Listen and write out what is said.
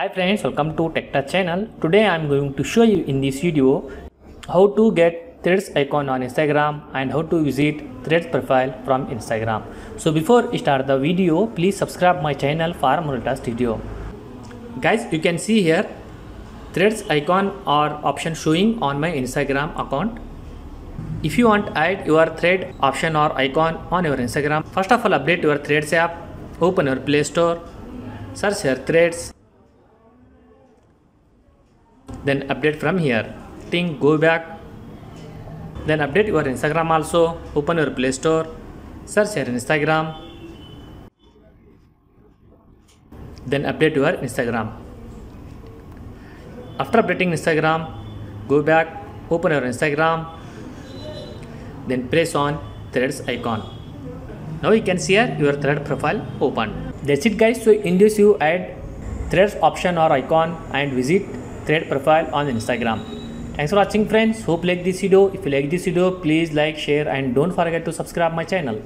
Hi friends, welcome to TechTouch channel. Today I am going to show you in this video how to get Threads icon on Instagram and how to visit Threads profile from Instagram. So before we start the video, please subscribe my channel for more latest video. Guys, you can see here Threads icon or option showing on my Instagram account. If you want to add your thread option or icon on your Instagram, first of all update your Threads app, open your Play Store, search your Threads, then update from here. Go back, then update your Instagram also, open your Play Store, search your Instagram, then update your Instagram. After updating Instagram, go back, open your Instagram, then press on Threads icon. Now you can see here your thread profile open. That's it guys. So in this you add Threads option or icon and visit thread profile on Instagram. Thanks for watching friends. Hope you like this video. If you like this video, please like, share and don't forget to subscribe my channel.